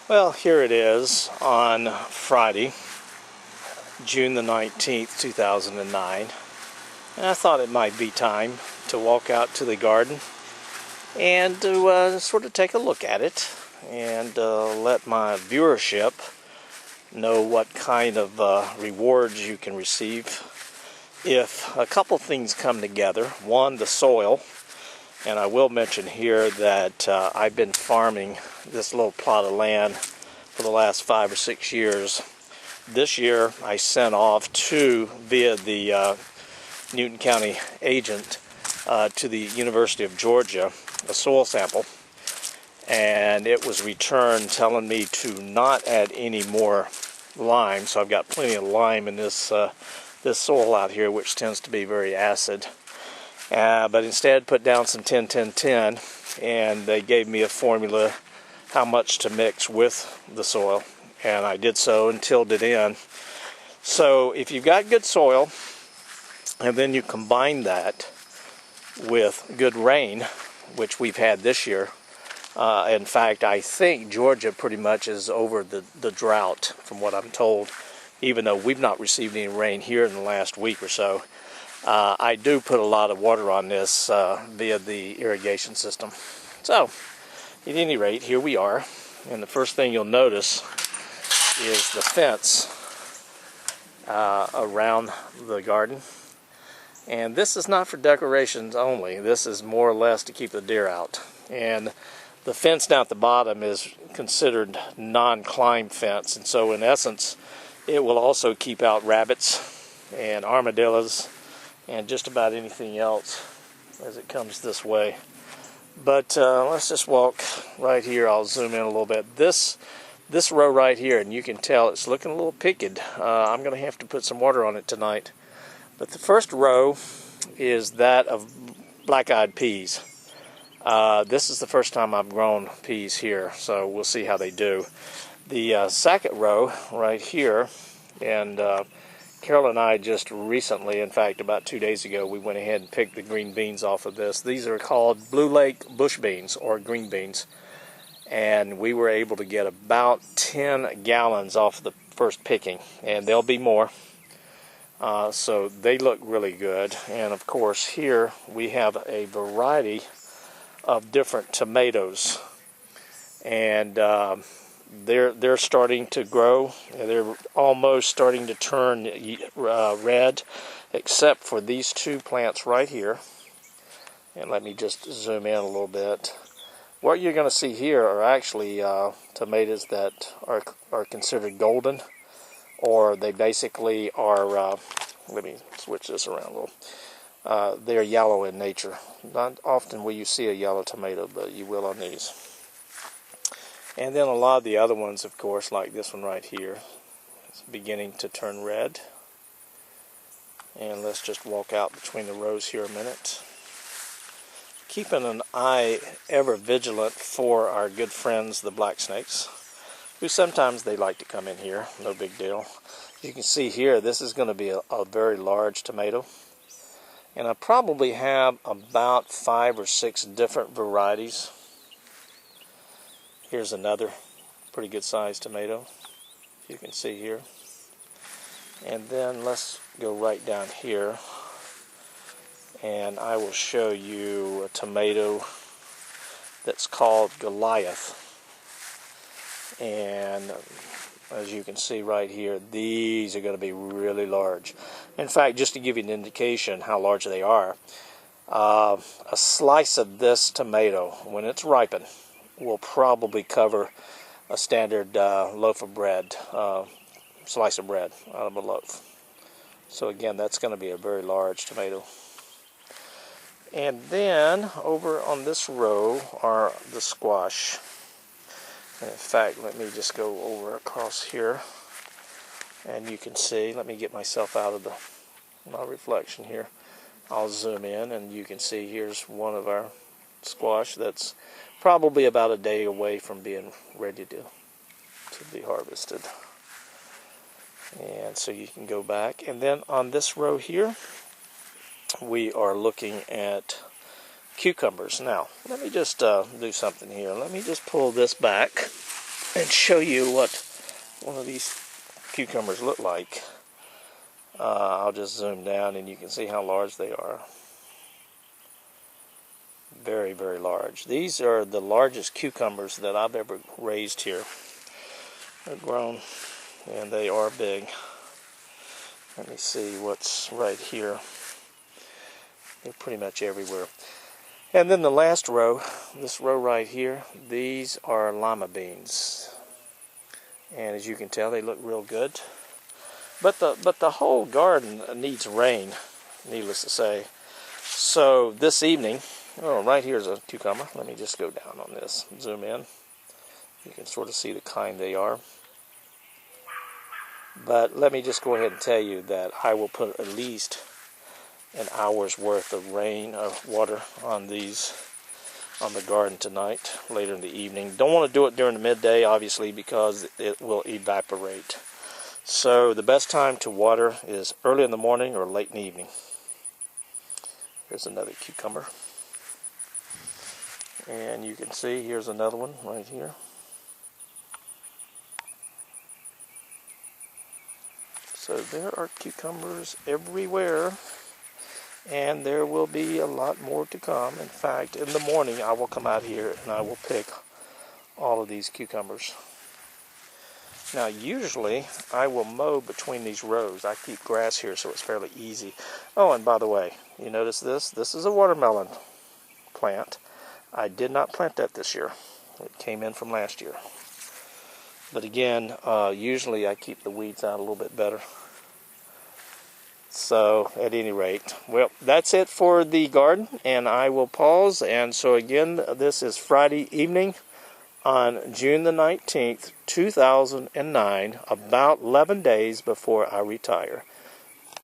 Well, here it is on Friday, June the 19th, 2009. And I thought it might be time to walk out to the garden and to sort of take a look at it and let my viewership know what kind of rewards you can receive if a couple things come together. One, the soil. And I will mention here that I've been farming this little plot of land for the last 5 or 6 years. This year I sent off via the Newton County agent to the University of Georgia a soil sample, and it was returned telling me to not add any more lime. So I've got plenty of lime in this soil out here, which tends to be very acid. But instead put down some 10-10-10, and they gave me a formula how much to mix with the soil, and I did so and tilled it in. So if you've got good soil and then you combine that with good rain, which we've had this year, in fact I think Georgia pretty much is over the drought from what I'm told, even though we've not received any rain here in the last week or so. I do put a lot of water on this via the irrigation system. So, at any rate, here we are. And the first thing you'll notice is the fence around the garden. And this is not for decorations only. This is more or less to keep the deer out. And the fence down at the bottom is considered non-climb fence. And so, in essence, it will also keep out rabbits and armadillos and just about anything else as it comes this way. But let's just walk right here. I'll zoom in a little bit. This row right here, and you can tell it's looking a little picked. I'm going to have to put some water on it tonight. But the first row is that of black-eyed peas. This is the first time I've grown peas here, so we'll see how they do. The second row right here, and Carol and I just recently, in fact about 2 days ago, we went ahead and picked the green beans off of this. These are called Blue Lake bush beans or green beans, and we were able to get about 10 gallons off the first picking, and there'll be more. So they look really good. And of course here we have a variety of different tomatoes, and they're starting to grow. They're almost starting to turn red, except for these two plants right here. And let me just zoom in a little bit. What you're going to see here are actually tomatoes that are considered golden, or they basically are, let me switch this around a little. They're yellow in nature. Not often will you see a yellow tomato, but you will on these. And then a lot of the other ones, of course, like this one right here, is beginning to turn red. And let's just walk out between the rows here a minute. Keeping an eye ever vigilant for our good friends, the black snakes, who sometimes they like to come in here, no big deal. You can see here, this is going to be a very large tomato. And I probably have about 5 or 6 different varieties. Here's another pretty good sized tomato, you can see here. And then let's go right down here, and I will show you a tomato that's called Goliath. And as you can see right here, these are going to be really large. In fact, just to give you an indication how large they are, a slice of this tomato, when it's ripened, will probably cover a standard loaf of bread, slice of bread out of a loaf. So again, that's going to be a very large tomato. And then over on this row are the squash. And in fact, let me just go over across here, and you can see, let me get myself out of my reflection here. I'll zoom in, and you can see here's one of our squash that's probably about a day away from being ready to be harvested. And so you can go back. And then on this row here, we are looking at cucumbers. Now, let me just do something here. Let me just pull this back and show you what one of these cucumbers look like. I'll just zoom down and you can see how large they are. Very, very large. These are the largest cucumbers that I've ever raised here. They're grown and they are big. Let me see what's right here. They're pretty much everywhere. And then the last row, this row right here, these are lima beans. And as you can tell, they look real good. But the whole garden needs rain, needless to say. So this evening, oh, right here's a cucumber. Let me just go down on this, zoom in. You can sort of see the kind they are. But let me just go ahead and tell you that I will put at least an hour's worth of rain or water on these, on the garden tonight, later in the evening. Don't want to do it during the midday, obviously, because it will evaporate. So the best time to water is early in the morning or late in the evening. Here's another cucumber. And you can see, here's another one right here. So there are cucumbers everywhere. And there will be a lot more to come. In fact, in the morning I will come out here and I will pick all of these cucumbers. Now usually I will mow between these rows. I keep grass here so it's fairly easy. Oh, and by the way, you notice this? This is a watermelon plant. I did not plant that this year. It came in from last year. But again, usually I keep the weeds out a little bit better. So, at any rate, well, that's it for the garden, and I will pause. And so again, this is Friday evening on June the 19th, 2009, about 11 days before I retire.